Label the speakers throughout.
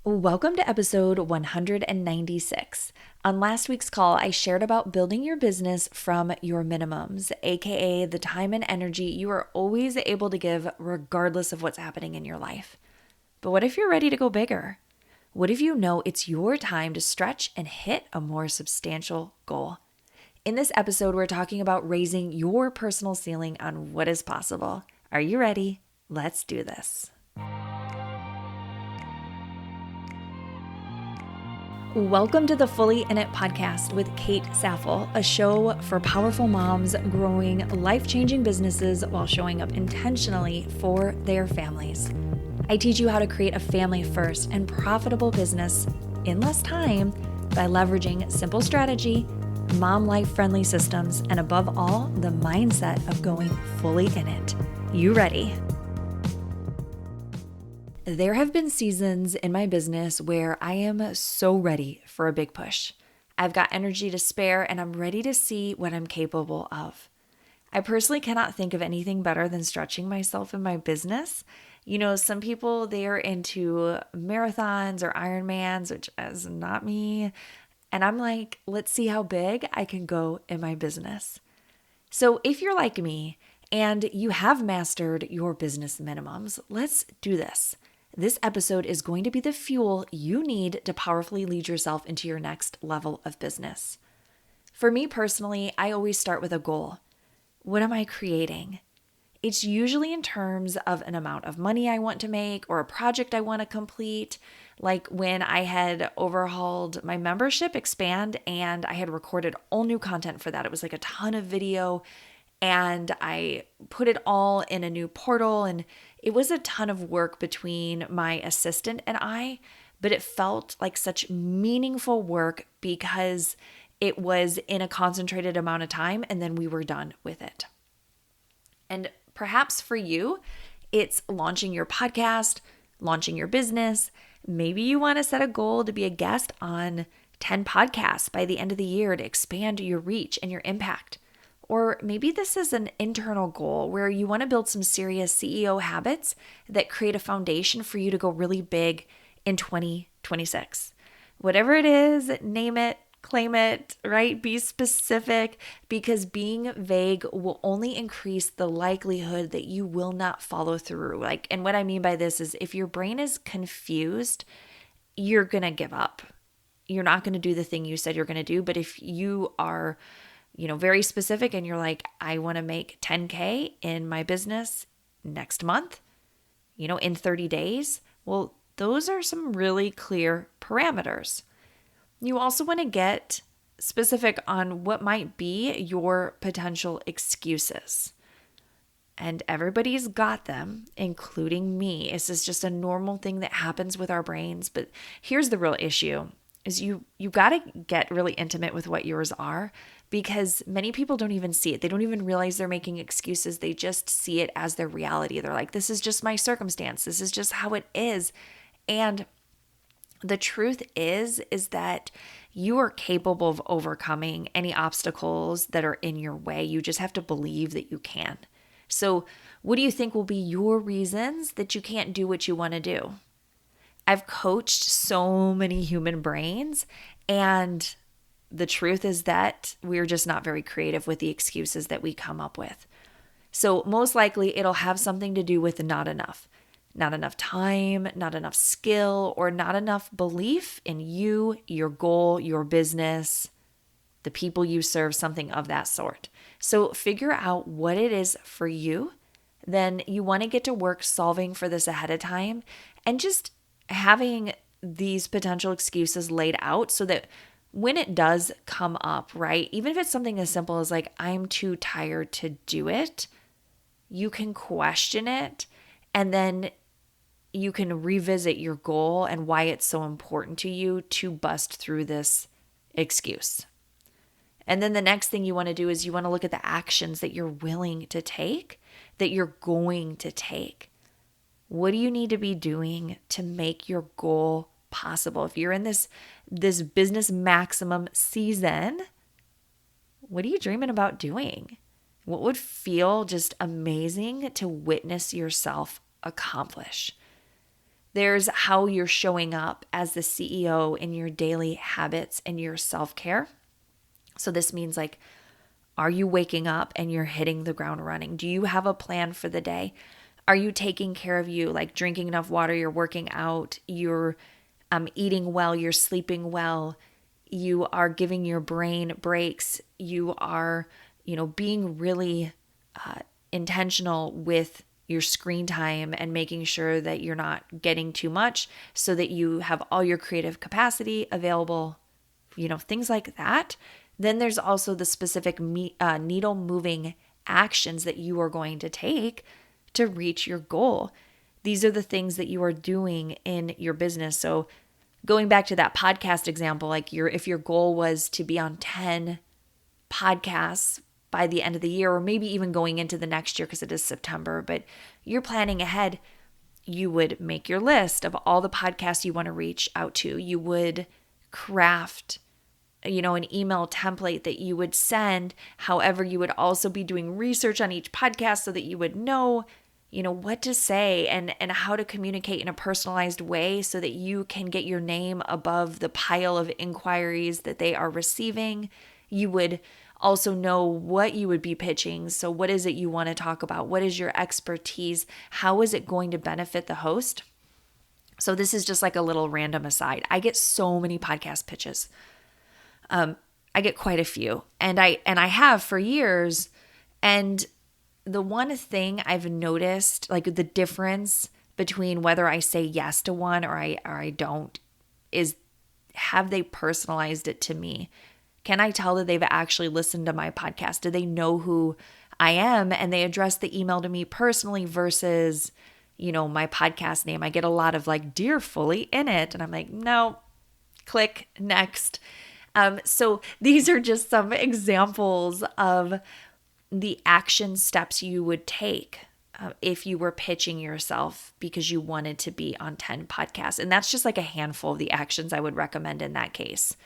Speaker 1: Welcome to episode 196. On last week's call, I shared about building your business from your minimums, aka the time and energy you are always able to give regardless of what's happening in your life. But what if you're ready to go bigger? What if you know it's your time to stretch and hit a more substantial goal? In this episode, we're talking about raising your personal ceiling on what is possible. Are you ready? Let's do this. Welcome to the Fully In It podcast with Kate Saffel, a show for powerful moms growing life-changing businesses while showing up intentionally for their families. I teach you how to create a family-first and profitable business in less time by leveraging simple strategy, mom life-friendly systems, and above all, the mindset of going fully in it. You ready? There have been seasons in my business where I am so ready for a big push. I've got energy to spare and I'm ready to see what I'm capable of. I personally cannot think of anything better than stretching myself in my business. You know, some people, they are into marathons or Ironmans, which is not me. And I'm like, let's see how big I can go in my business. So if you're like me and you have mastered your business minimums, let's do this. This episode is going to be the fuel you need to powerfully lead yourself into your next level of business. For me personally, I always start with a goal. What am I creating? It's usually in terms of an amount of money I want to make or a project I want to complete. Like when I had overhauled my membership Expand and I had recorded all new content for that. It was like a ton of video and I put it all in a new portal, and it was a ton of work between my assistant and I, but it felt like such meaningful work because it was in a concentrated amount of time and then we were done with it. And perhaps for you, it's launching your podcast, launching your business. Maybe you want to set a goal to be a guest on 10 podcasts by the end of the year to expand your reach and your impact. Or maybe this is an internal goal where you want to build some serious CEO habits that create a foundation for you to go really big in 2026. Whatever it is, name it, claim it, right? Be specific, because being vague will only increase the likelihood that you will not follow through. And what I mean by this is if your brain is confused, you're going to give up. You're not going to do the thing you said you're going to do. But if you are very specific and you're like, I want to make 10K in my business next month, in 30 days. Well, those are some really clear parameters. You also want to get specific on what might be your potential excuses. And everybody's got them, including me. This is just a normal thing that happens with our brains. But here's the real issue is you got to get really intimate with what yours are, because many people don't even see it. They don't even realize they're making excuses. They just see it as their reality. They're like, this is just my circumstance. This is just how it is. And the truth is that you are capable of overcoming any obstacles that are in your way. You just have to believe that you can. So what do you think will be your reasons that you can't do what you want to do? I've coached so many human brains, and the truth is that we're just not very creative with the excuses that we come up with. So most likely it'll have something to do with not enough time, not enough skill, or not enough belief in you, your goal, your business, the people you serve, something of that sort. So figure out what it is for you. Then you want to get to work solving for this ahead of time and just having these potential excuses laid out so that when it does come up, right, even if it's something as simple as like, I'm too tired to do it, you can question it, and then you can revisit your goal and why it's so important to you to bust through this excuse. And then the next thing you want to do is you want to look at the actions that you're willing to take, that you're going to take. What do you need to be doing to make your goal possible? If you're in this business maximum season, what are you dreaming about doing? What would feel just amazing to witness yourself accomplish? There's how you're showing up as the CEO in your daily habits and your self-care. So this means like, are you waking up and you're hitting the ground running? Do you have a plan for the day? Are you taking care of you, like drinking enough water, you're working out, you're eating well, you're sleeping well, you are giving your brain breaks, you are, being really intentional with your screen time and making sure that you're not getting too much so that you have all your creative capacity available, things like that. Then there's also the specific needle moving actions that you are going to take to reach your goal. These are the things that you are doing in your business. So going back to that podcast example, like if your goal was to be on 10 podcasts by the end of the year, or maybe even going into the next year because it is September, but you're planning ahead, you would make your list of all the podcasts you want to reach out to. You would craft an email template that you would send. However, you would also be doing research on each podcast so that you would know, what to say and how to communicate in a personalized way so that you can get your name above the pile of inquiries that they are receiving. You would also know what you would be pitching. So what is it you want to talk about? What is your expertise? How is it going to benefit the host? So this is just like a little random aside. I get so many podcast pitches. I get quite a few, and I have for years. And the one thing I've noticed, like the difference between whether I say yes to one or I don't, is have they personalized it to me? Can I tell that they've actually listened to my podcast? Do they know who I am and they address the email to me personally versus, my podcast name? I get a lot of like, "Dear Fully in it," and I'm like, no, click next. So these are just some examples of the action steps you would take if you were pitching yourself because you wanted to be on 10 podcasts. And that's just like a handful of the actions I would recommend in that case.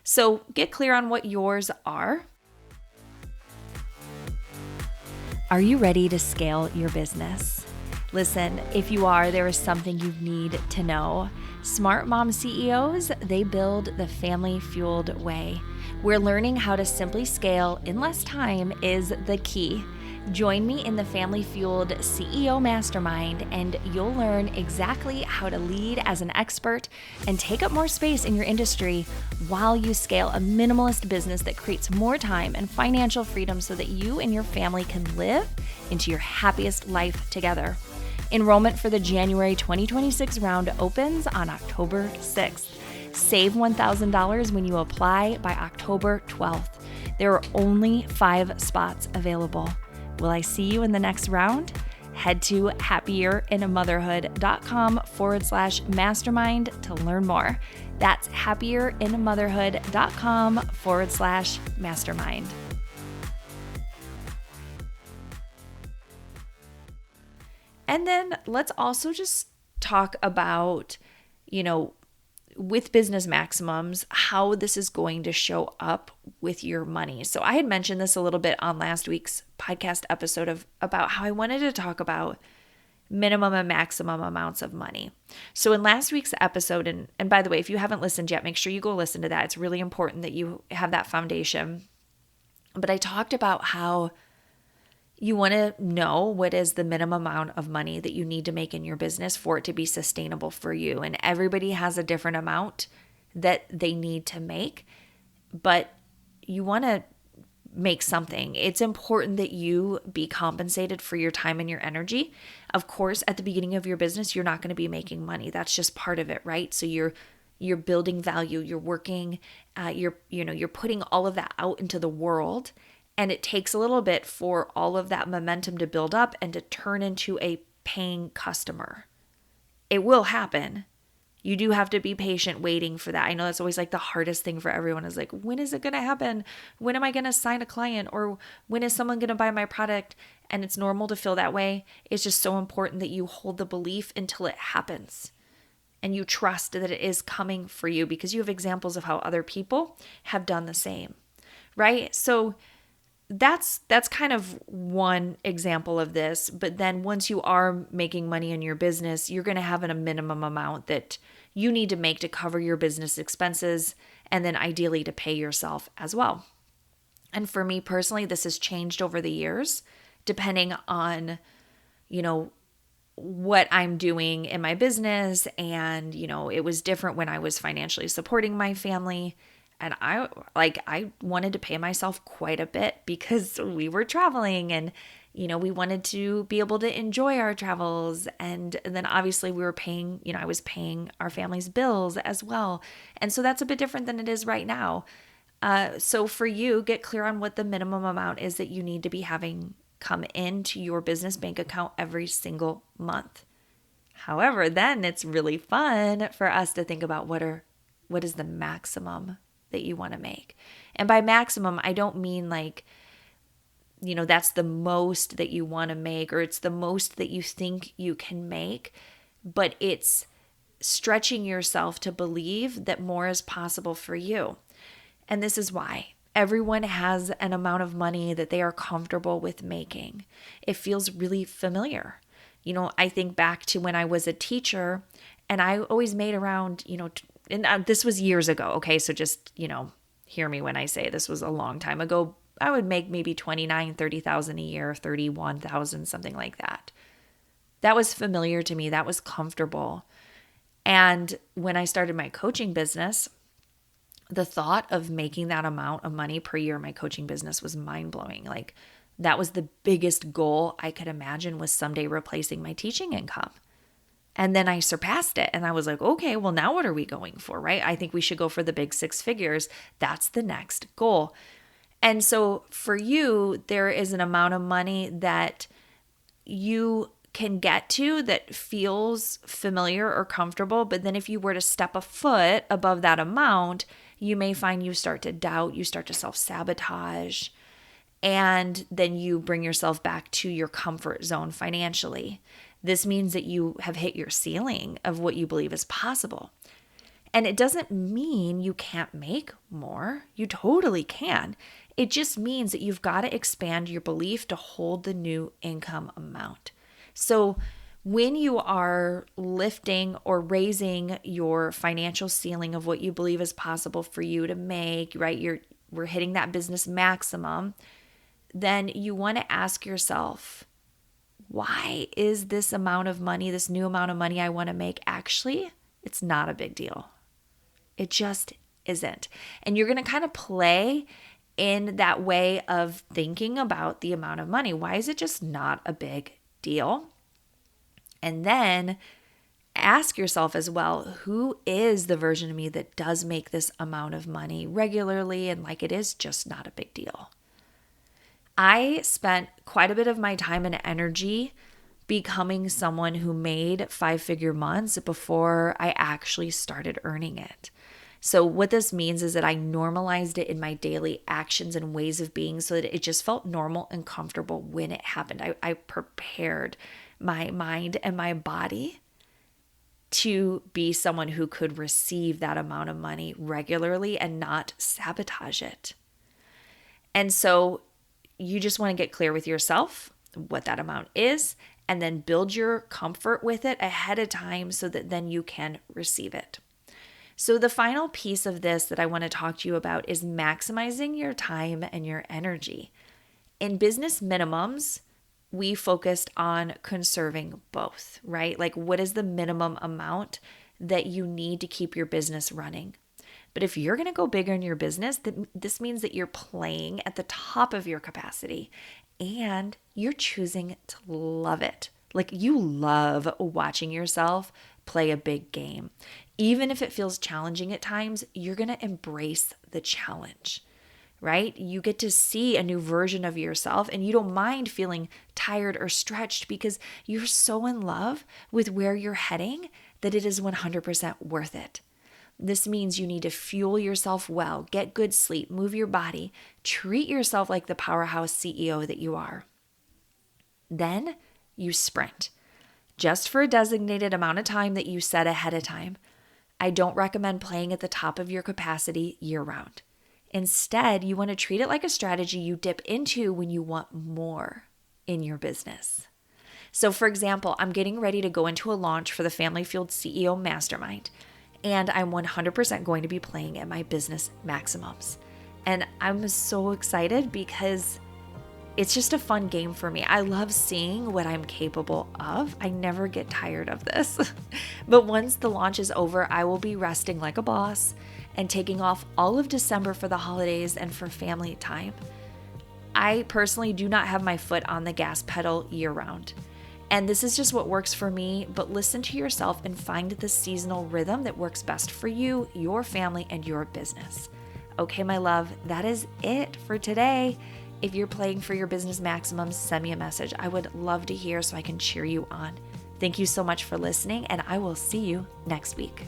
Speaker 1: So get clear on what yours are. Are you ready to scale your business? Listen, if you are, there is something you need to know. Smart Mom CEOs, they build the family-fueled way, where learning how to simply scale in less time is the key. Join me in the Family Fueled CEO Mastermind, and you'll learn exactly how to lead as an expert and take up more space in your industry while you scale a minimalist business that creates more time and financial freedom so that you and your family can live into your happiest life together. Enrollment for the January 2026 round opens on October 6th. Save $1,000 when you apply by October 12th. There are only 5 spots available. Will I see you in the next round? Head to happierinaMotherhood.com/mastermind to learn more. That's happierinaMotherhood.com/mastermind. And then let's also just talk about, with Business Maximums, how this is going to show up with your money. So I had mentioned this a little bit on last week's podcast episode about how I wanted to talk about minimum and maximum amounts of money. So in last week's episode, and by the way, if you haven't listened yet, make sure you go listen to that. It's really important that you have that foundation. But I talked about how you want to know what is the minimum amount of money that you need to make in your business for it to be sustainable for you. And everybody has a different amount that they need to make, but you want to make something. It's important that you be compensated for your time and your energy. Of course, at the beginning of your business, you're not going to be making money. That's just part of it, right? So you're building value, you're working, you're putting all of that out into the world. And it takes a little bit for all of that momentum to build up and to turn into a paying customer. It will happen. You do have to be patient waiting for that. I know that's always like the hardest thing for everyone is like, when is it going to happen? When am I going to sign a client? Or when is someone going to buy my product? And it's normal to feel that way. It's just so important that you hold the belief until it happens. And you trust that it is coming for you because you have examples of how other people have done the same, right? So that's kind of one example of this. But then once you are making money in your business, you're going to have a minimum amount that you need to make to cover your business expenses, and then ideally to pay yourself as well. And for me personally, this has changed over the years, depending on, you know, what I'm doing in my business. And, it was different when I was financially supporting my family. And I wanted to pay myself quite a bit because we were traveling and, we wanted to be able to enjoy our travels. And then obviously we were paying, I was paying our family's bills as well. And so that's a bit different than it is right now. So for you, get clear on what the minimum amount is that you need to be having come into your business bank account every single month. However, then it's really fun for us to think about what is the maximum that you want to make. And by maximum, I don't mean like, that's the most that you want to make, or it's the most that you think you can make, but it's stretching yourself to believe that more is possible for you. And this is why. Everyone has an amount of money that they are comfortable with making. It feels really familiar. I think back to when I was a teacher, and I always made around, and this was years ago. Okay. So just, hear me when I say this was a long time ago. I would make maybe 29, 30,000 a year, 31,000, something like that. That was familiar to me. That was comfortable. And when I started my coaching business, the thought of making that amount of money per year in my coaching business was mind-blowing. Like, that was the biggest goal I could imagine, was someday replacing my teaching income. And then I surpassed it. And I was like, okay, well, now what are we going for, right? I think we should go for the big 6 figures. That's the next goal. And so for you, there is an amount of money that you can get to that feels familiar or comfortable. But then if you were to step a foot above that amount, you may find you start to doubt, you start to self-sabotage, and then you bring yourself back to your comfort zone financially. This means that you have hit your ceiling of what you believe is possible. And it doesn't mean you can't make more. You totally can. It just means that you've got to expand your belief to hold the new income amount. So when you are lifting or raising your financial ceiling of what you believe is possible for you to make, right? We're hitting that business maximum. Then you want to ask yourself, why is this amount of money, this new amount of money I want to make, actually, it's not a big deal. It just isn't. And you're going to kind of play in that way of thinking about the amount of money. Why is it just not a big deal? And then ask yourself as well, who is the version of me that does make this amount of money regularly and like it is just not a big deal? I spent quite a bit of my time and energy becoming someone who made 5-figure months before I actually started earning it. So what this means is that I normalized it in my daily actions and ways of being so that it just felt normal and comfortable when it happened. I prepared my mind and my body to be someone who could receive that amount of money regularly and not sabotage it. And so you just want to get clear with yourself what that amount is, and then build your comfort with it ahead of time so that then you can receive it. So the final piece of this that I want to talk to you about is maximizing your time and your energy. In business minimums, we focused on conserving both, right? Like, what is the minimum amount that you need to keep your business running? But if you're going to go bigger in your business, this means that you're playing at the top of your capacity and you're choosing to love it. Like, you love watching yourself play a big game. Even if it feels challenging at times, you're going to embrace the challenge, right? You get to see a new version of yourself and you don't mind feeling tired or stretched because you're so in love with where you're heading that it is 100% worth it. This means you need to fuel yourself well, get good sleep, move your body, treat yourself like the powerhouse CEO that you are. Then you sprint, just for a designated amount of time that you set ahead of time. I don't recommend playing at the top of your capacity year-round. Instead, you want to treat it like a strategy you dip into when you want more in your business. So, for example, I'm getting ready to go into a launch for the Family Fueled CEO Mastermind, and I'm 100% going to be playing at my business maximums. And I'm so excited because it's just a fun game for me. I love seeing what I'm capable of. I never get tired of this. But once the launch is over, I will be resting like a boss and taking off all of December for the holidays and for family time. I personally do not have my foot on the gas pedal year round. And this is just what works for me, but listen to yourself and find the seasonal rhythm that works best for you, your family, and your business. Okay, my love, that is it for today. If you're playing for your business maximums, send me a message. I would love to hear so I can cheer you on. Thank you so much for listening, and I will see you next week.